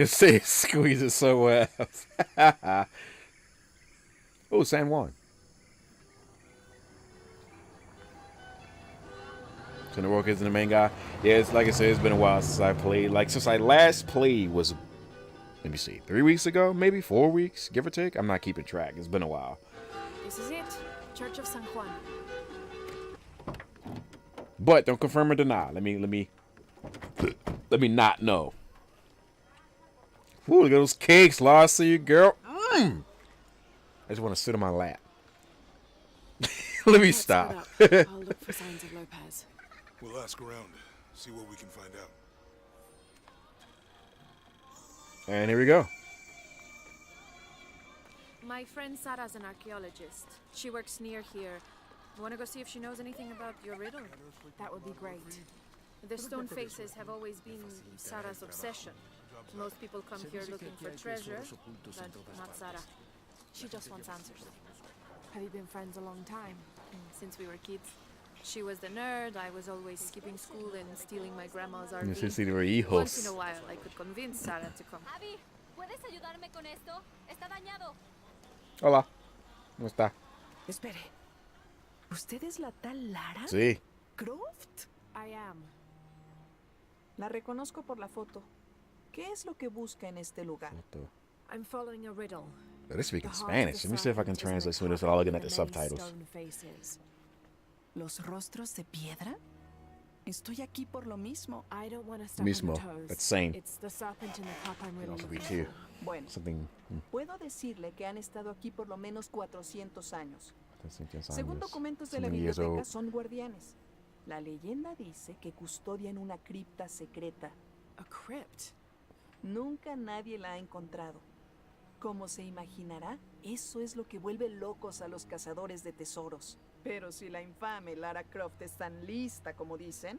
You see it squeezes so well. Oh, San Juan. So the work isn't the main guy. Yeah, it's like I said, it's been a while since I played. Like since I last played was, let me see, 3 weeks ago, maybe 4 weeks, give or take. I'm not keeping track. It's been a while. This is it, Church of San Juan. But don't confirm or deny. Let me not know. Ooh, look at those cakes, Law. I see you, girl. I just want to sit on my lap. Let me stop. I'll look for signs of Lopez. We'll ask around, see what we can find out. And here we go. My friend Sarah's an archaeologist. She works near here. Want to go see if she knows anything about your riddle? That would be great. The stone faces have always been Sarah's obsession. Most people come here looking for treasure, but not Sarah. She just wants answers. Have you been friends a long time? Since we were kids. She was the nerd, I was always skipping school and stealing my grandma's RV. Once in a while, I could convince Sarah to come. Abby, ¿puedes ayudarme con esto? Está dañado. Hola. ¿Cómo está? Espere. ¿Usted es la tal Lara? Sí. ¿Croft? I am. La reconozco por la foto. ¿Qué es lo que busca en este lugar? I'm following a riddle. They're speaking Spanish. Let me see if I can translate some of this without looking at the subtitles. ¿Los rostros de piedra? Estoy aquí por lo mismo. I don't want to step Mismo. on your toes. That's same. It's the serpent in the cup I'm really Also be looking too. for. Bueno, Something. puedo decirle que han estado aquí por lo menos 400 años. Según Something documentos de la years biblioteca, old. son guardianes. La leyenda dice que custodian una cripta secreta. A crypt? Nunca nadie la ha encontrado. Como se imaginará, eso es lo que vuelve locos a los cazadores de tesoros. Pero si la infame Lara Croft es tan lista como dicen,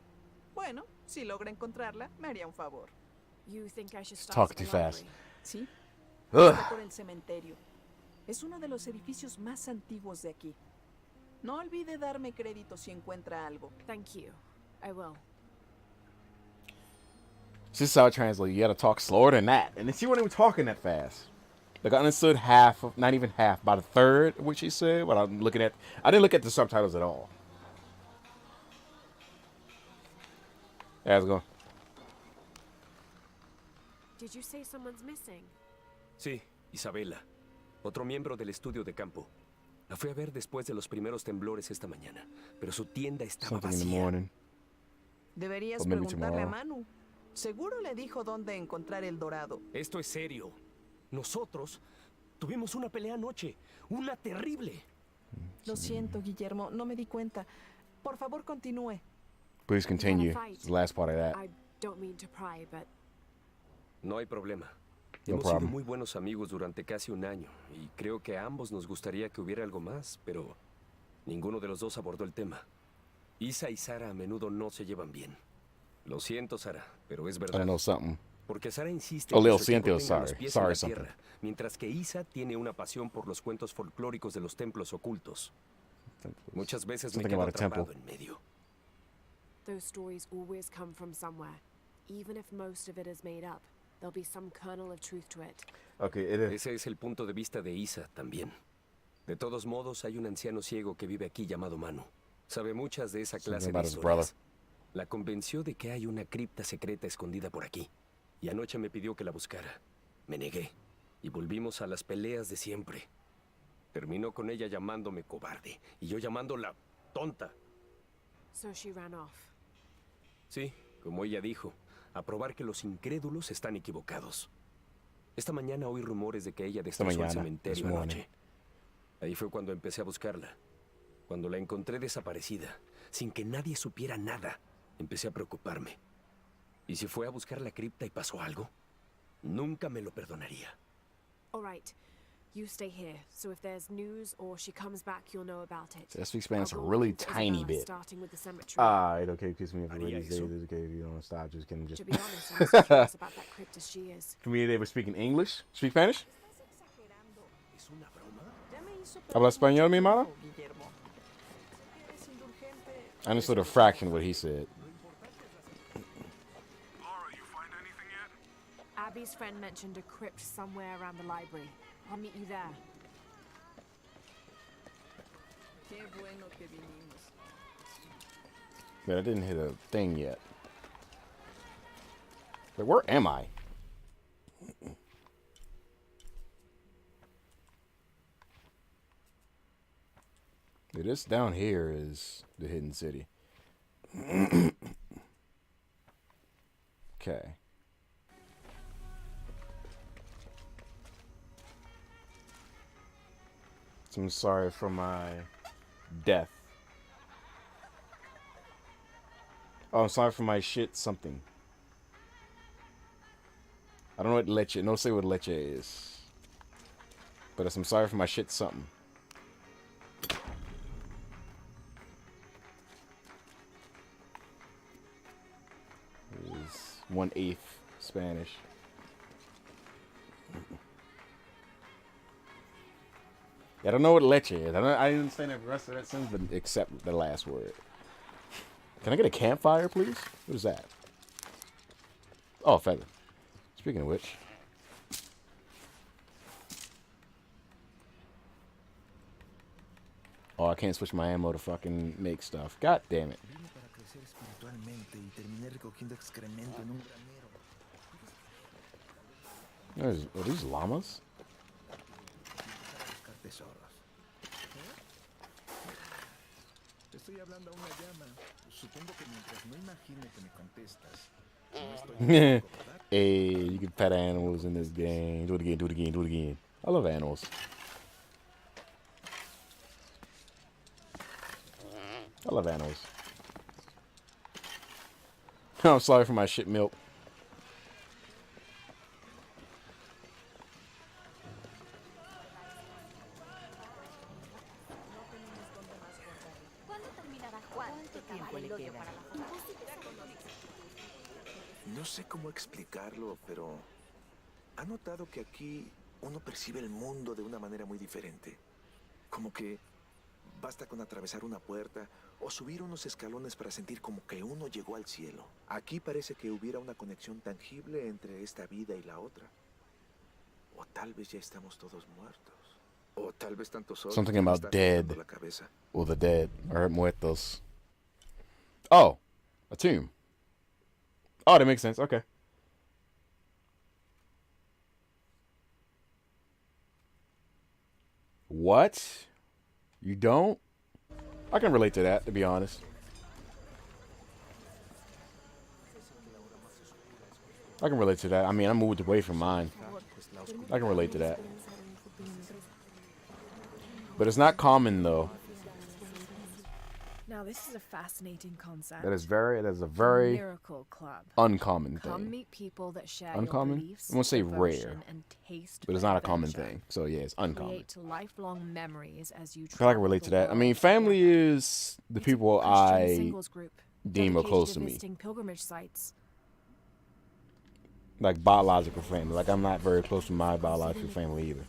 bueno, si logra encontrarla, me haría un favor. You think I should start Talk at the too fast. library? ¿Sí? Ugh. Está por el cementerio. Es uno de los edificios más antiguos de aquí. No olvide darme crédito si encuentra algo. Thank you. I will. This is how I translate. You gotta talk slower than that. And then she wasn't even talking that fast. Like I understood half of, not even half, about a third of what she said. But I'm looking at, I didn't look at the subtitles at all. Yeah, how's it going? Did you say someone's missing? Sí, Isabela. Otro miembro del estudio de campo. La fui a ver después de los primeros temblores esta mañana, pero su tienda estaba Something in the vacía. morning. Deberías Or maybe preguntarle a tomorrow. Manu. Seguro le dijo dónde encontrar el dorado. Esto es serio. Nosotros tuvimos una pelea anoche. Una terrible. Lo siento, Guillermo, no me di cuenta. Por favor, continúe. Please continue. You had a fight. It's the last part of that. I don't mean to pry, but No hay problema. No Hemos sido problem. muy buenos amigos durante casi un año y creo que a ambos nos gustaría que hubiera algo más, pero ninguno de los dos abordó el tema. Isa y Sara a menudo no se llevan bien. Lo siento, Sara, pero es I verdad. don't know something. Porque Sara insiste Oh, en que Leo, su equipo siento, tenga los sorry. pies Sorry, en la something. tierra, mientras que Isa tiene una pasión por los cuentos folclóricos de los templos ocultos. Muchas veces me Something quedo about a temple. atrapado en medio. those stories always come from somewhere. Even if most of it is made up, there'll be some kernel of truth to it. Okay, it is. Ese es el punto de vista de Isa también. De todos modos, hay un anciano ciego que vive aquí llamado Manu. Sabe muchas de esa clase de about his historias. La convenció de que hay una cripta secreta escondida por aquí. Y anoche me pidió que la buscara. Me negué. Y volvimos a las peleas de siempre. Terminó con ella llamándome cobarde. Y yo llamándola tonta. So she ran off. Sí, como ella dijo, a probar que los incrédulos están equivocados. Esta mañana oí rumores de que ella destrozó el mañana, cementerio this morning. anoche. Ahí fue cuando empecé a buscarla. Cuando la encontré desaparecida, sin que nadie supiera nada, empecé a preocuparme. ¿Y si fue a buscar la cripta y pasó algo? Nunca me lo perdonaría. All right. You stay here, so if there's news or she comes back, you'll know about it. I speak Spanish a I'll go really looking for tiny Isabella, bit. starting with the cemetery. Alright, okay, kiss me if you're Haría ready. eso. It's okay if you don't stop. Just kidding. Just To be honest, I'm as curious about that crypt as she is. for me, they were speaking English. Speak Spanish. ¿Es una broma? Ya me hizo ¿Habla español, mi hermano? Guillermo. Eres indulgente. I understood a fraction of what he said. Laura, you find anything yet? Abby's friend mentioned a crypt somewhere around the library. I'll meet you there. Qué bueno que vinimos. Man, I didn't hit a thing yet. But where am I? Dude, this down here is the hidden city. Okay. So I'm sorry for my death. Oh, I'm sorry for my shit something. I don't know what leche. No say what leche is. But I'm sorry for my shit something. Is 1/8 Spanish. I don't know what leche is. I didn't understand the rest of that sentence, but except the last word. Can I get a campfire, please? What is that? Oh, a feather. Speaking of which. Oh, I can't switch my ammo to fucking make stuff. God damn it. Are these llamas? Hey, you can pet animals in this game. Do it again, do it again, do it again. I love animals. I love animals. I'm sorry for my shit milk. No sé cómo explicarlo, pero ¿ha notado que aquí uno percibe el mundo de una manera muy diferente? Como que basta con atravesar una puerta o subir unos escalones para sentir como que uno llegó al cielo. Aquí parece que hubiera una conexión tangible entre esta vida y la otra. O tal vez ya estamos todos muertos. O tal vez tanto sol. Something about dead. La cabeza. Or the dead. Or muertos. Oh, a tomb. Oh, that makes sense. Okay. What? You don't? I can relate to that, to be honest. I can relate to that. I mean, I moved away from mine. I can relate to that. But it's not common, though. Now, this is a fascinating concept. That is a very Miracle Club. uncommon Come thing. meet people that share Uncommon? your beliefs, I won't say devotion, rare, and taste But it's for not a common adventure. thing. So, yeah, it's uncommon. Create lifelong memories as you I feel like I can travel relate the to that. I mean, world family together. is the It's a people Christian I singles group deem are dedicated close to to me. visiting pilgrimage sites. Like biological family. Like I'm not very close to my biological family either.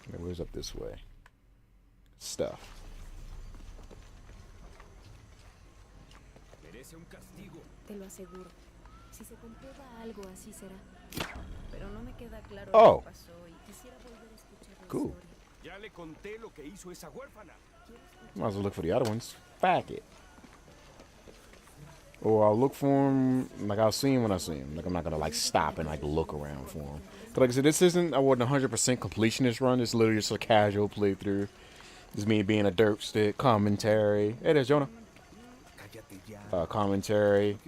Okay, where's up this way? Stuff. Te lo aseguro. Si se comprueba algo así será. Pero no me queda claro Oh. lo que pasó y quisiera volver a escuchar la Cool. historia. Ya le conté lo que hizo esa huérfana. Might as well look for the other ones. Back it. Or I'll look for them, like I'll see them when I see them. Like I'm not gonna like stop and like look around for them. But like I said, this isn't, I wasn't 100% completionist run. It's literally just a casual playthrough. This me being a dirt stick, commentary. Hey, there's Jonah. Commentary.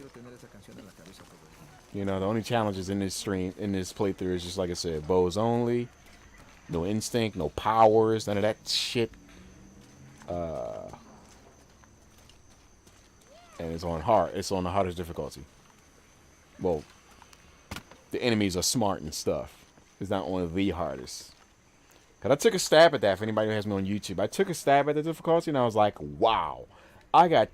You know, the only challenges in this stream, in this playthrough is just like I said, bows only. No instinct, no powers, none of that shit. And it's on hard. It's on the hardest difficulty. Well, the enemies are smart and stuff. It's not only the hardest. Cause I took a stab at that. For anybody who has me on YouTube, I took a stab at the difficulty, and I was like, "Wow, I got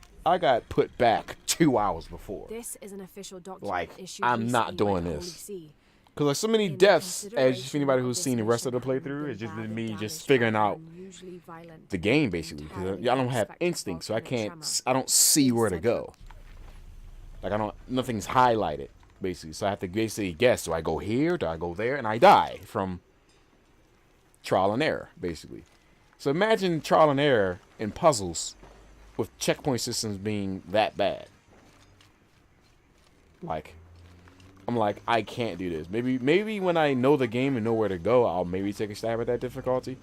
put back 2 hours before." This is an official document Like, issued I'm not recently by doing the Holy this. See. Cause like so many In deaths, as if consideration anybody of who's this seen the rest of the mission having playthrough, been it's just bad been me and just damaged figuring by out unusually violent the game and basically. Cause entirely I don't have unexpected instinct, so I volcanic can't. tremor. I don't see where to Instead of go. Like I don't. Nothing's highlighted. basically. So I have to basically guess: do I go here? Do I go there? And I die from trial and error, basically. So imagine trial and error in puzzles with checkpoint systems being that bad. Like, I'm like, I can't do this. Maybe when I know the game and know where to go, I'll maybe take a stab at that difficulty.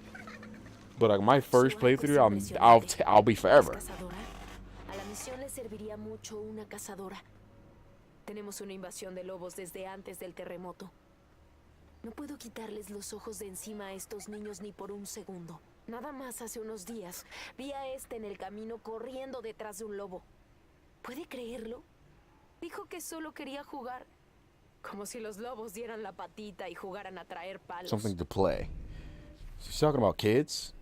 But like my first playthrough, I'll be forever. A la misión le serviría mucho una cazadora. Tenemos una invasión de lobos desde antes del terremoto. No puedo quitarles los ojos de encima a estos niños ni por un segundo. Nada más hace unos días vi a este en el camino corriendo detrás de un lobo. ¿Puede creerlo? Dijo que solo quería jugar. Como si los lobos dieran la patita y jugaran a traer palos. Something to play. She's talking about kids?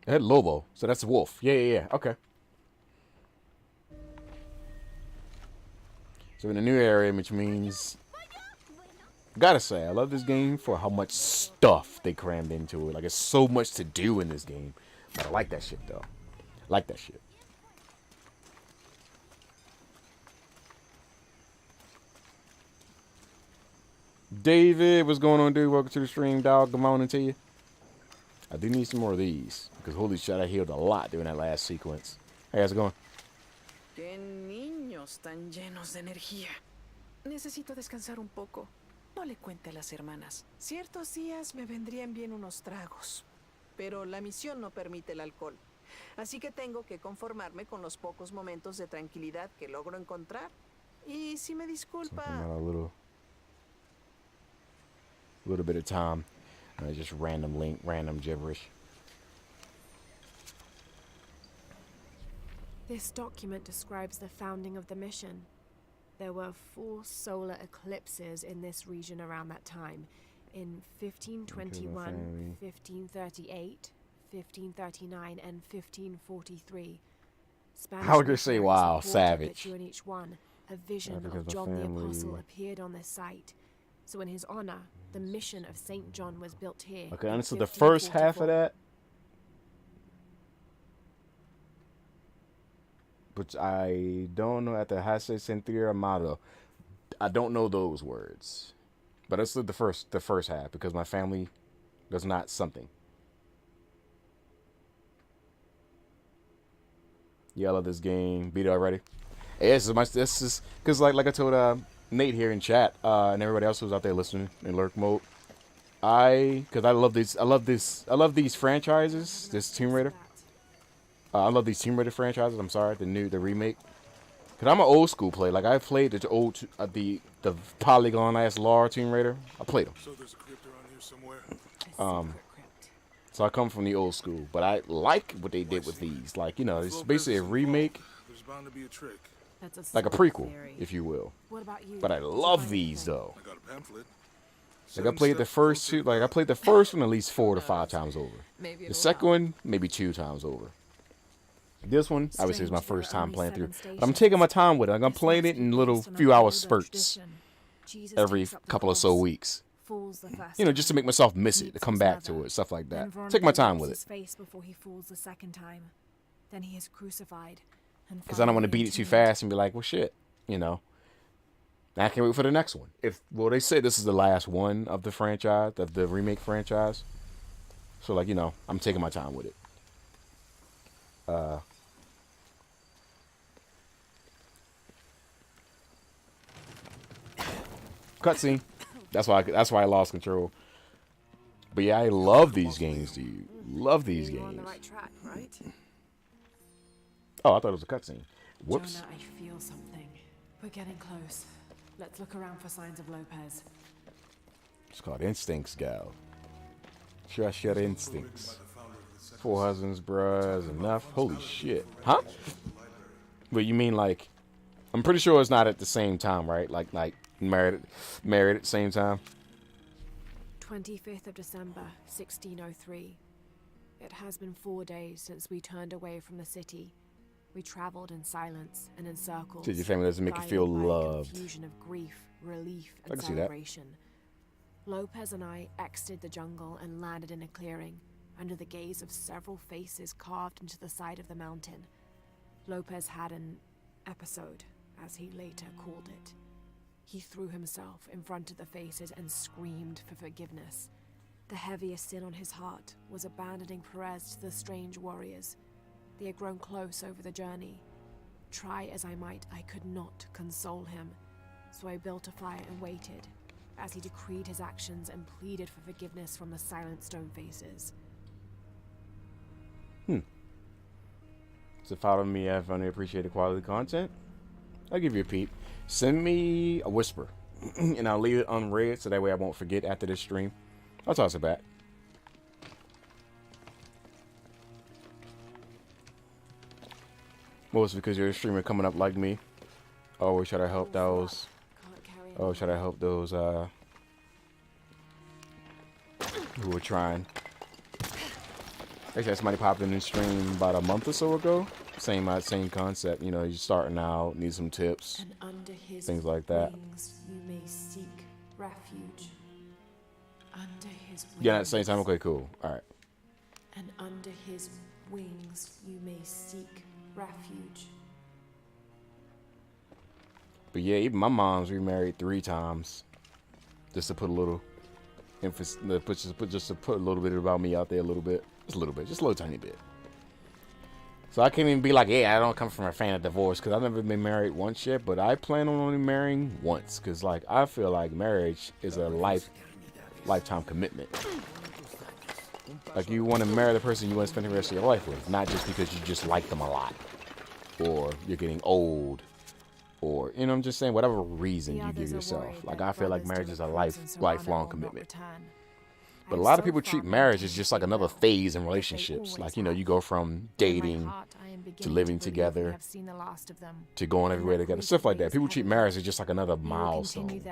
I had Lobo, so that's a wolf. Yeah. Okay. So in a new area, which means... Gotta say, I love this game for how much stuff they crammed into it. Like, it's so much to do in this game. But I like that shit, though. I like that shit. David, what's going on, dude? Welcome to the stream, dog. Good morning to you. I do need some more of these. Because holy shit, I healed a lot during that last sequence. Hey, how's it going? ¡Qué niños tan llenos de energía! Necesito descansar un poco. No le cuente a las hermanas. Ciertos días me vendrían bien unos tragos. Pero la misión no permite el alcohol. Así que tengo que conformarme con los pocos momentos de tranquilidad que logro encontrar. Y si me disculpa... Little bit of time. Just random gibberish. This document describes the founding of the mission. There were 4 solar eclipses in this region around that time. In 1521, 1538, 1539, and 1543. How would you say, wow, savage? That during each one, a vision of John the Apostle appeared on this site. So in his honor, the mission of St. John was built here. Okay, honestly, the first half of that, which I don't know, at the Hase Sentir Amado, I don't know those words. But that's the first half, because my family does not something. Yeah, I love this game. Beat it already. Hey, this is because like I told Nate here in chat, and everybody else who's out there listening in lurk mode. Because I love these franchises. This Tomb Raider. I love these Tomb Raider franchises. I'm sorry, the remake. Cause I'm an old school player. Like I played the old the polygon ass Lara Tomb Raider. I played them. So there's a crypt around here somewhere. So I come from the old school, but I like what they did with these. Like, you know, it's basically a remake. There's bound to be a trick. That's like a prequel, if you will. What about you? But I love these though. I got a pamphlet. Like I played the first two. Like I played the first one at least 4 to 5 times over. The second one maybe 2 times over. This one, obviously, is my first time playing through. But I'm taking my time with it. Like I'm playing it in little few hour spurts every couple of so weeks. You know, just to make myself miss it, to come back to it, stuff like that. Take my time with it. Before he falls the second time. Then he is crucified. Because I don't want to beat it too fast and be like, well, shit, you know. I can't wait for the next one. They say this is the last one of the franchise, of the remake franchise. So, like, you know, I'm taking my time with it. Cutscene. That's why I lost control. But yeah, I love these games, dude. Love these games. On the right track, right? Oh, I thought it was a cutscene. Whoops. Jonah, I feel something. We're getting close. Let's look around for signs of Lopez. It's called instincts, gal. Trust your instincts. 4 husbands, bruh, is enough. Holy shit. Huh? But you mean like, I'm pretty sure it's not at the same time, right? Like married at the same time. 25th of December, 1603. It has been 4 days since we turned away from the city. We traveled in silence and in circles. Your family doesn't make you feel loved. Confusion of grief, relief, I and can see that. celebration. Lopez and I exited the jungle and landed in a clearing, under the gaze of several faces carved into the side of the mountain. Lopez had an episode, as he later called it. He threw himself in front of the faces and screamed for forgiveness. The heaviest sin on his heart was abandoning Perez to the strange warriors. They had grown close over the journey. Try as I might, I could not console him, so I built a fire and waited, as he decreed his actions and pleaded for forgiveness from the silent stone faces. So follow me if I appreciate the quality content. I'll give you a peep. Send me a whisper, and I'll leave it unread so that way I won't forget after this stream. I'll toss it back. Well, it's because you're a streamer coming up like me. Oh, should I help those? Oh, should I help those who are trying? Actually, had somebody popped in the stream about a month or so ago. Same concept. You know, you're starting out, need some tips, And under his things like that. wings you may seek refuge. Under his wings. Yeah, at the same time. Okay, cool. All right. And under his wings you may seek refuge. But yeah, even my mom's remarried 3 times, just to put a little emphasis, just to put a little bit about me out there, a little bit, just a little tiny bit. So I can't even be like, yeah, I don't come from a fan of divorce, because I've never been married once yet, but I plan on only marrying once, because like I feel like marriage is a lifetime commitment. Like you want to marry the person you want to spend the rest of your life with, not just because you just like them a lot, or you're getting old, or you know, I'm just saying whatever reason you give yourself. Like I feel like marriage is a lifelong commitment. But a lot of people treat marriage as just like another phase in relationships. Like, you know, you go from dating to living together to going everywhere together, stuff like that. People treat marriage as just like another milestone.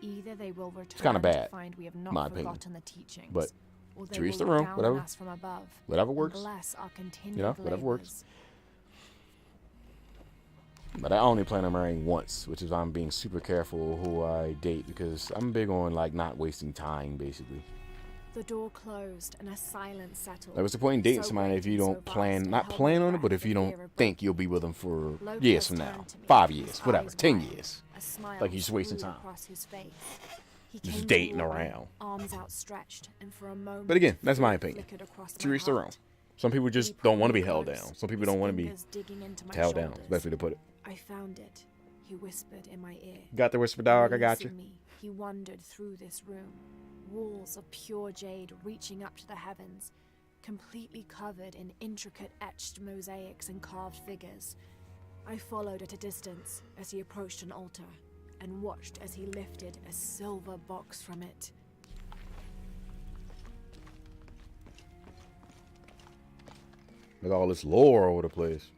It's kind of bad, in my opinion. But to each their own, whatever works. You know, whatever works. But I only plan on marrying once, which is why I'm being super careful who I date, because I'm big on like not wasting time, basically. The door closed and a silence settled. Like, what's the point in dating somebody if you don't not plan on it, but if you don't think you'll be with them for years from now, 5 years, whatever, 10 years, like you're just wasting time, just dating around. Arms outstretched, and for a moment, but again, that's my opinion. To each their own. Some people just don't want to be held down. Some people don't want to be held down. That's the best way to put it. I found it. He whispered in my ear. Got the whisper, dog. I got you. He wandered through this room, walls of pure jade reaching up to the heavens, completely covered in intricate etched mosaics and carved figures. I followed at a distance as he approached an altar and watched as he lifted a silver box from it. With all this lore over the place.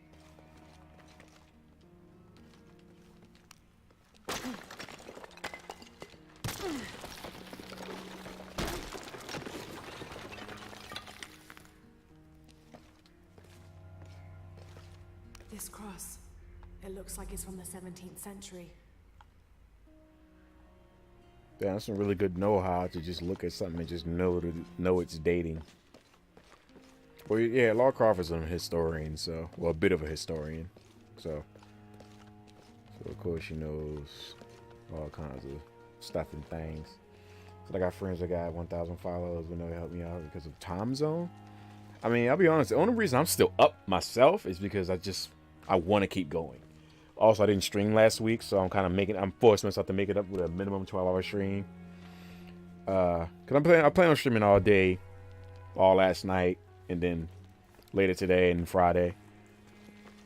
This cross, it looks like it's from the 17th century. Yeah, that's some really good know-how to just look at something and just know it's dating. Well, yeah, Lara Croft is a historian, so, well, a bit of a historian, so of course she knows all kinds of stuff and things. So I got friends that got 1,000 followers when they help me out because of time zone. I mean, I'll be honest, the only reason I'm still up myself is because I want to keep going. Also, I didn't stream last week, so I'm forcing myself to make it up with a minimum 12-hour stream. Cause I plan on streaming all day, all last night, and then later today and Friday.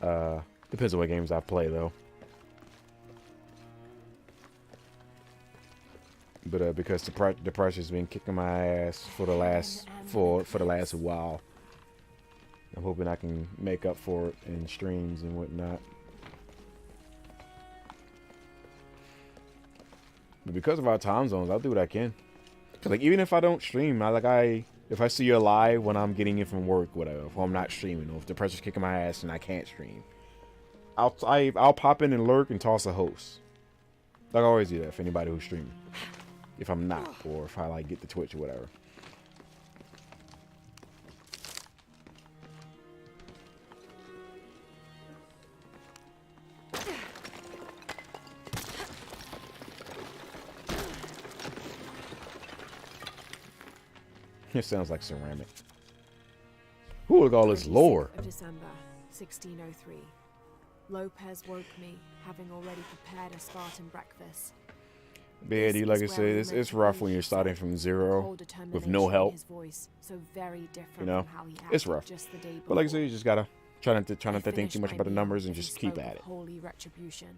Depends on what games I play, though. But because the pressure's been kicking my ass for the last while, I'm hoping I can make up for it in streams and whatnot. But because of our time zones, I'll do what I can. Cause like even if I don't stream, if I see you live when I'm getting in from work, whatever, if I'm not streaming, or if the pressure's kicking my ass and I can't stream, I'll pop in and lurk and toss a host. Like I always do that for anybody who's streaming. If I'm not, or if I like get the Twitch or whatever. It sounds like ceramic. Who look all this lore? 26th of December, 1603. Lopez woke me, having already prepared a Spartan breakfast. Yeah, dude, like I said, it's rough when you're starting from zero with no help. His voice, so very different You know, from how he it's acted rough. just the day But like I before. said, you just gotta try not to think Finished too much my about the meal numbers and he just keep spoke at of it. Holy retribution.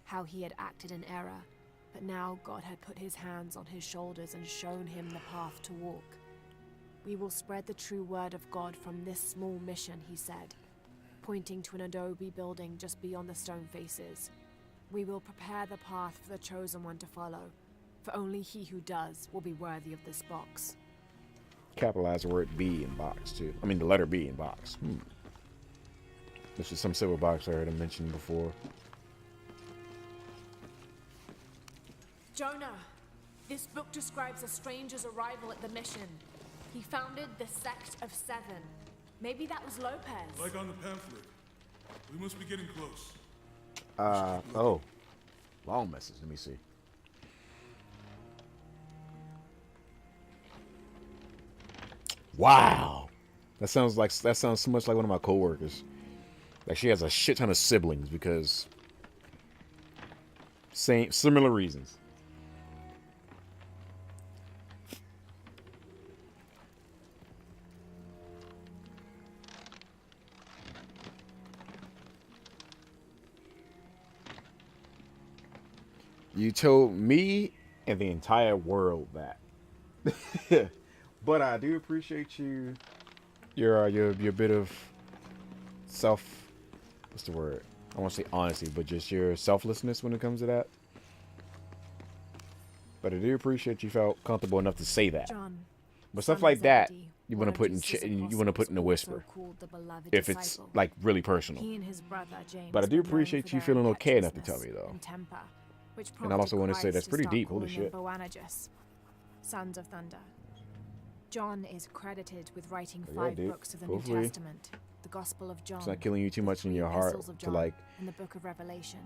How he had acted in error, but now God had put his hands on his shoulders and shown him the path to walk. We will spread the true word of God from this small mission, he said, pointing to an adobe building just beyond the stone faces. We will prepare the path for the chosen one to follow, for only he who does will be worthy of this box. Capitalize the word B in box too. I mean the letter B in box. This is some silver box I heard him mention before. Jonah, this book describes a stranger's arrival at the mission. He founded the Sect of Seven. Maybe that was Lopez. Like on the pamphlet. We must be getting close. Oh. Long message. Let me see. Wow. That sounds so much like one of my coworkers. Like she has a shit ton of siblings because similar reasons. You told me and the entire world that. But I do appreciate your bit of what's the word? I won't say honesty, but just your selflessness when it comes to that. But I do appreciate you felt comfortable enough to say that. John, But stuff like that, you want to put in a whisper, if it's like really personal. He and his brother, James, But I do were known appreciate for you their feeling okay enough to tell me impetuousness though. and temper, which And I also prompted want to say Christ that's to pretty start deep. Holy calling them shit. Boanerges, Sons of Thunder. John is credited with writing Yeah, 5 dude. books of the Hopefully New Testament, the Gospel of John, It's not killing you too the much in 3 your heart epistles of to John, like and the Book of Revelation.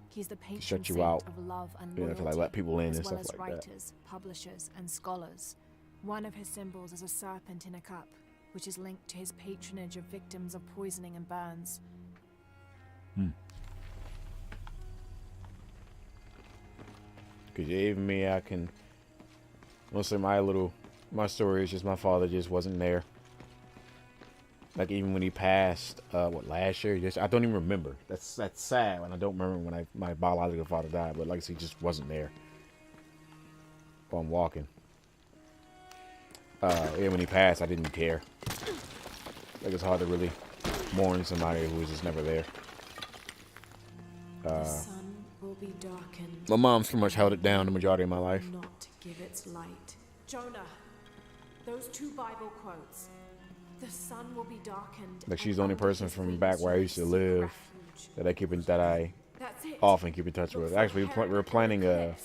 He's the patron shut you saint out. of love and You know, to loyalty, like let people in as and well stuff as like that. writers, publishers, and scholars. One of his symbols is a serpent in a cup, which is linked to his patronage of victims of poisoning and burns. Because even me, I can. Mostly my story is just my father just wasn't there. Like even when he passed, last year? I don't even remember. That's sad, and I don't remember when my biological father died. But like I said, he just wasn't there. While I'm walking. Yeah, when he passed, I didn't care. Like it's hard to really mourn somebody who was just never there. The sun will be darkened. My mom's pretty much held it down the majority of my life. Not give its light. Jonah, those 2 Bible quotes. The sun will be darkened. Like she's the only person from back where I used to live that I That's it. often keep in touch with. Actually, we're planning a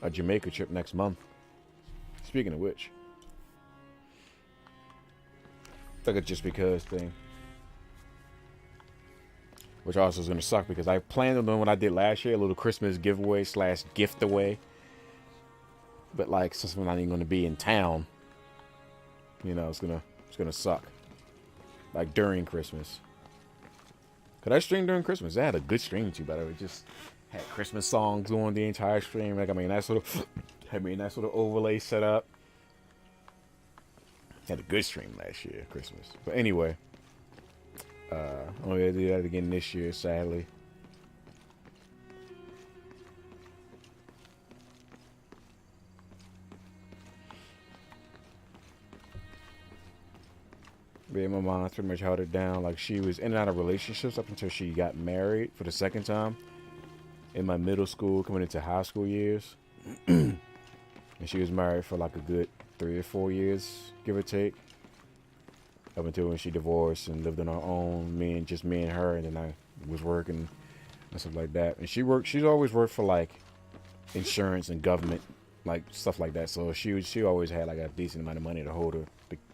Jamaica trip next month. Speaking of which, like a just because thing, which also is gonna suck because I planned on doing what I did last year, a little Christmas giveaway / gift away. But like since we're not even gonna be in town, you know, it's gonna suck. Like during Christmas. Could I stream during Christmas? I had a good stream too, by the way. Just had Christmas songs on the entire stream. Like I mean, that sort of overlay set up. Had a good stream last year, Christmas. But anyway, I'm gonna do that again this year, sadly. But yeah, my mom pretty much held it down. Like she was in and out of relationships up until she got married for the second time in my middle school, coming into high school years. And she was married for like a good 3 or 4 years, give or take. Up until when she divorced and lived on her own, me and her, and then I was working and stuff like that. And she's always worked for like insurance and government, like stuff like that. So she always had like a decent amount of money to hold her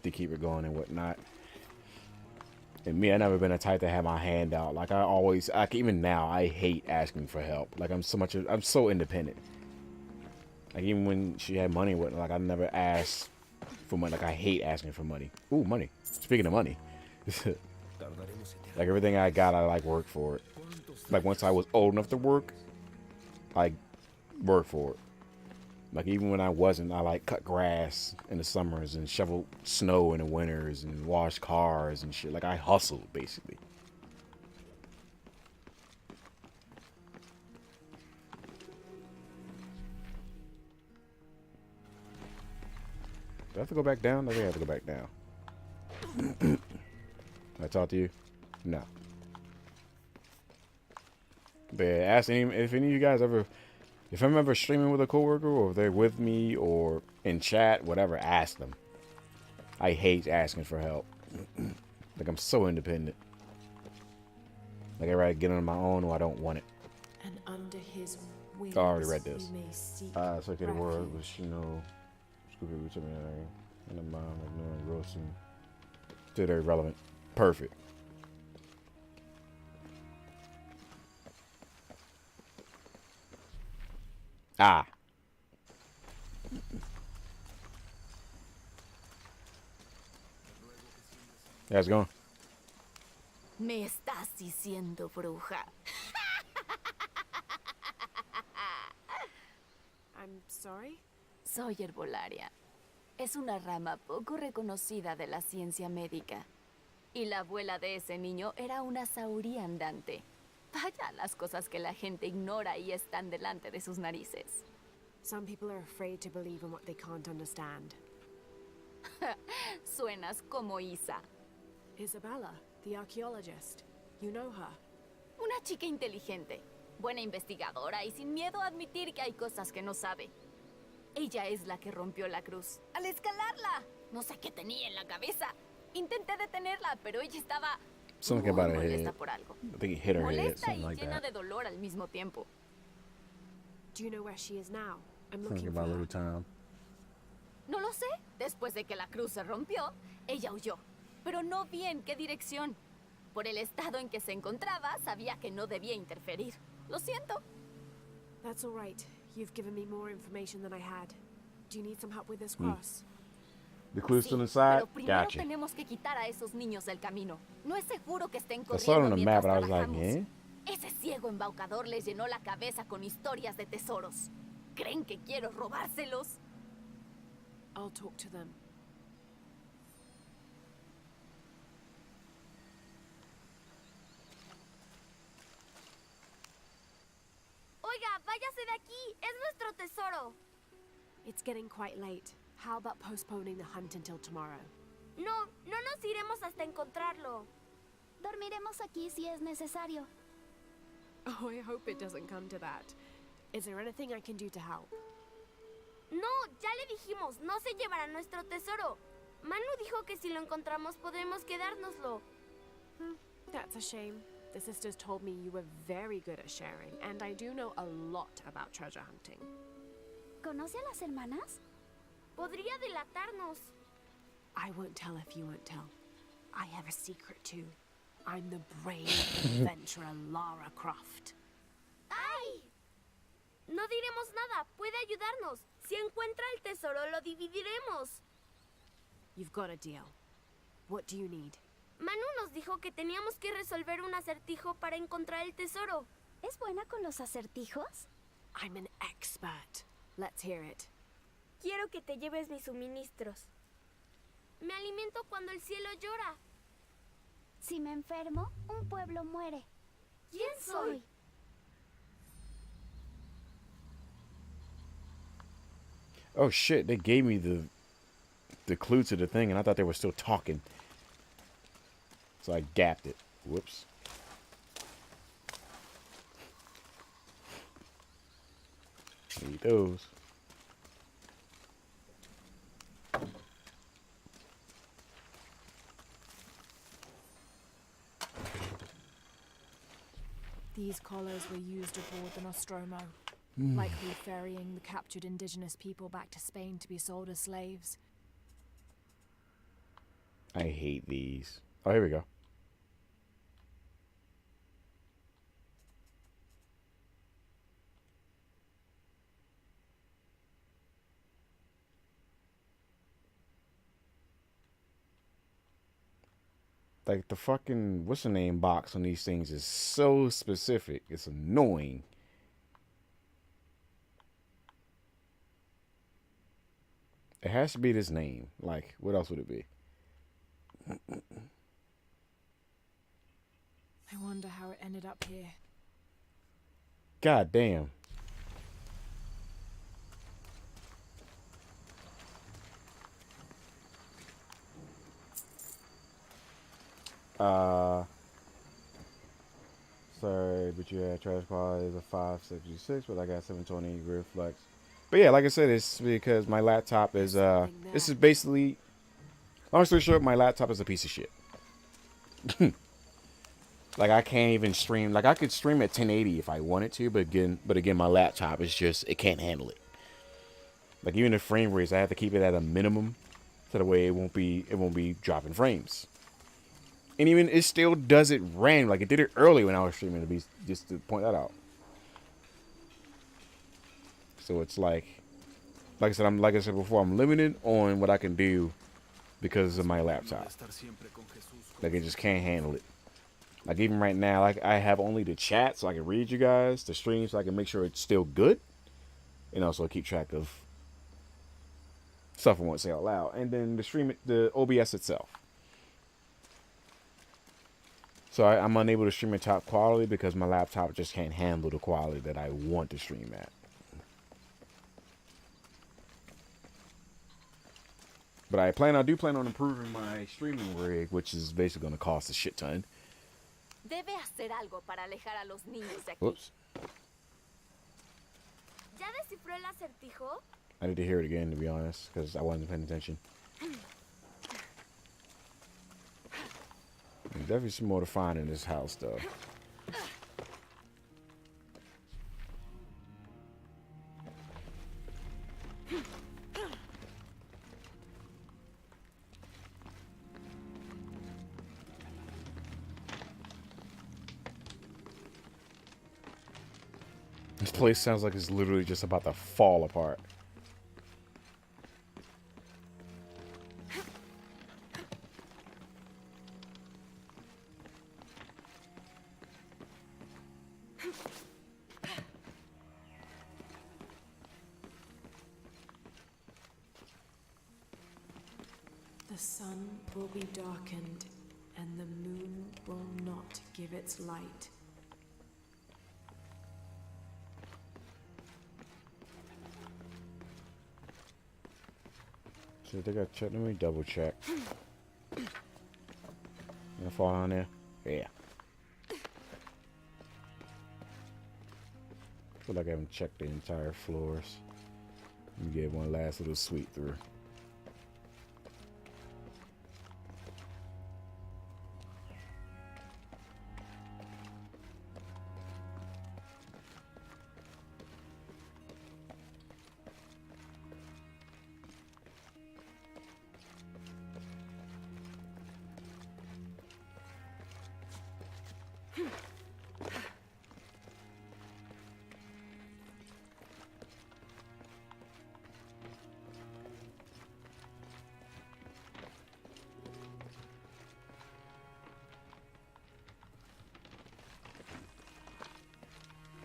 to keep her going and whatnot. And me, I never been a type to have my hand out. Like even now, I hate asking for help. Like I'm so independent. Like even when she had money with, like I never asked for money. Like I hate asking for money. Ooh, money. Speaking of money, like everything I got, I like work for it. Like once I was old enough to work, I work for it. Like even when I wasn't, I like cut grass in the summers and shovel snow in the winters and wash cars and shit. Like I hustled basically. Do I have to go back down? I think I have to go back down. I talk to you? No. But ask if any of you guys ever, if I'm ever streaming with a coworker or if they're with me or in chat, whatever, ask them. I hate asking for help. Like I'm so independent. Like I rather get on my own or I don't want it. And under his wings, I already read this. you may seek So the word refuge. was, Scooby Doo and the mom of knowing Wilson. Still very relevant. Perfect. Ah. How's it going? Me estás diciendo bruja. I'm sorry? Soy herbolaria. Es una rama poco reconocida de la ciencia médica. Y la abuela de ese niño era una sauría andante. Vaya las cosas que la gente ignora y están delante de sus narices. Some people are afraid to believe in what they can't understand. Suenas como Isa. Isabella, the archaeologist. You know her. Una chica inteligente, buena investigadora y sin miedo a admitir que hay cosas que no sabe. Ella es la que rompió la cruz. ¡Al escalarla! No sé qué tenía en la cabeza. Intenté detenerla, pero ella estaba Something muy about her molesta head. por algo. I think he hit her head, Molesta something y like llena that. de dolor al mismo tiempo. Do you know where she is now? I'm Something looking for about her. little time. No lo sé. Después de que la cruz se rompió, ella huyó. Pero no vi en qué dirección. Por el estado en que se encontraba, sabía que no debía interferir. Lo siento. That's all right. You've given me more information than I had. Do you need some help with this cross? The clue's Sí, still inside? pero primero Gotcha. tenemos que quitar a esos niños del camino. No es seguro que estén I saw it corriendo on the mientras map, and I was like, trabajamos. eh? Ese ciego embaucador les llenó la cabeza con historias de tesoros. ¿Creen que quiero robárselos? I'll talk to them. Oiga, váyase de aquí. Es nuestro tesoro. It's getting quite late. How about postponing the hunt until tomorrow? No, no nos iremos hasta encontrarlo. Dormiremos aquí si es necesario. Oh, I hope it doesn't come to that. Is there anything I can do to help? No, ya le dijimos, no se llevará nuestro tesoro. Manu dijo que si lo encontramos podemos quedárnoslo. That's a shame. The sisters told me you were very good at sharing, and I do know a lot about treasure hunting. ¿Conoce a las hermanas? Podría delatarnos. I won't tell if you won't tell. I have a secret too. I'm the brave adventurer Lara Croft. ¡Ay! No diremos nada, puede ayudarnos. Si encuentra el tesoro, lo dividiremos. You've got a deal. What do you need? Manu nos dijo que teníamos que resolver un acertijo para encontrar el tesoro. ¿Es buena con los acertijos? I'm an expert. Let's hear it. Quiero que te lleves mis suministros. Me alimento cuando el cielo llora. Si me enfermo, un pueblo muere. ¿Quién soy? Oh shit, they gave me the clue to the thing and I thought they were still talking. So I gapped it. Whoops. Need those. These collars were used aboard the Nostromo, likely ferrying the captured indigenous people back to Spain to be sold as slaves. I hate these. Oh, here we go. like the fucking what's the name box on these things is so specific. It's annoying. It has to be this name. Like, what else would it be? I wonder how it ended up here. God damn. Sorry, but you had trash quality is a 566, but I got 720 reflex. But yeah, like I said, it's because my laptop is this is basically, long story short, my laptop is a piece of shit. Like I can't even stream. Like I could stream at 1080 if I wanted to, but again, my laptop is just, it can't handle it. Like even the frame rates, I have to keep it at a minimum, so the way it won't be dropping frames. And even it still does it random. Like it did it early when I was streaming, to be just to point that out. So it's like I said, like I said before, I'm limited on what I can do because of my laptop. Like it just can't handle it. Like even right now, like I have only the chat so I can read you guys, the stream so I can make sure it's still good, and also keep track of stuff I won't say out loud, and then the stream, the OBS itself. So I'm unable to stream at top quality because my laptop just can't handle the quality that I want to stream at. But I do plan on improving my streaming rig, which is basically going to cost a shit ton. Debe hacer algo para alejar a los niños de aquí. Whoops. ¿Ya descifró el acertijo? I need to hear it again, to be honest, because I wasn't paying attention. There's definitely some more to find in this house, though. This place sounds like it's literally just about to fall apart. The sun will be darkened, and the moon will not give its light. So I think I checked. Let me double check. Gonna fall on there? Yeah. Feel like I haven't checked the entire floors. Let me get one last little sweep through.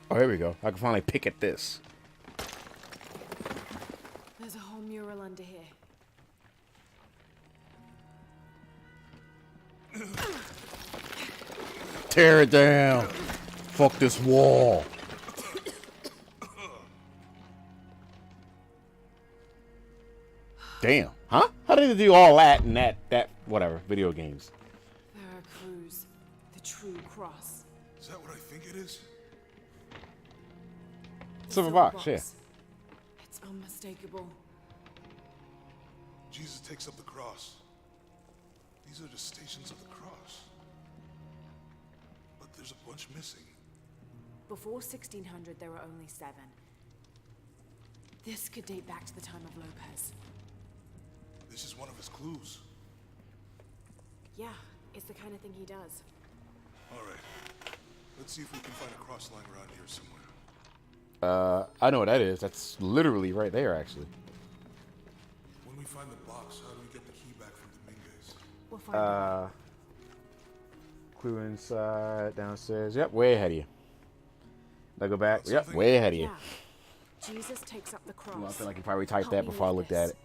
Oh, here we go. I can finally pick at this. There's a whole mural under here. Tear it down. Fuck this wall. Damn. Huh? How did they do all that in that whatever, video games? Veracruz, the true cross. Is that what I think it is? Silver box, yeah. It's unmistakable. Jesus takes up the cross. These are the stations of the cross. But there's a bunch missing. Before 1600, there were only 7. This could date back to the time of Lopez. This is one of his clues. Yeah, it's the kind of thing he does. All right. Let's see if we can find a cross line around here somewhere. I know what that is. That's literally right there, actually. When we find the box, how do we get the key back from Dominguez? We'll find out. clue inside, downstairs. Yep, way ahead of you. Did I go back? Yep, Something? way ahead of you. Yeah. Jesus takes up the cross. Well, I feel like you probably typed Help that me before I with looked this. at it.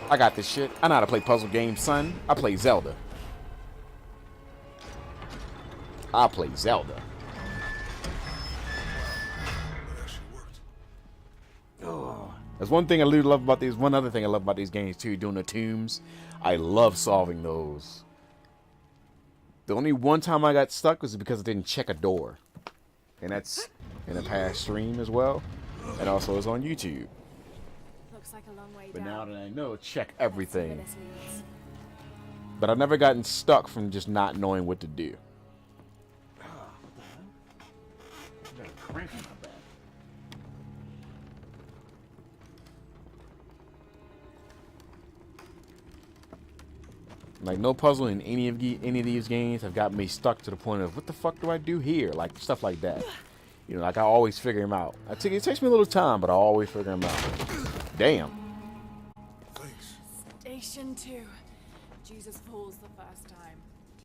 I got this shit. I know how to play puzzle games, son. I play Zelda. I play Zelda. That actually worked. Oh. There's one thing I really love about these. One other thing I love about these games too, doing the tombs. I love solving those. The only one time I got stuck was because I didn't check a door. And that's in a past stream as well. And also is on YouTube. Looks like a long way But down. now that I know, check Let's see where everything. this leads. But I've never gotten stuck from just not knowing what to do. Like, no puzzle in any of these games have got me stuck to the point of, what the fuck do I do here? Like, stuff like that. You know, like, I always figure them out. It takes me a little time, but I always figure them out. Damn. Thanks. Station 2. Jesus falls the first time.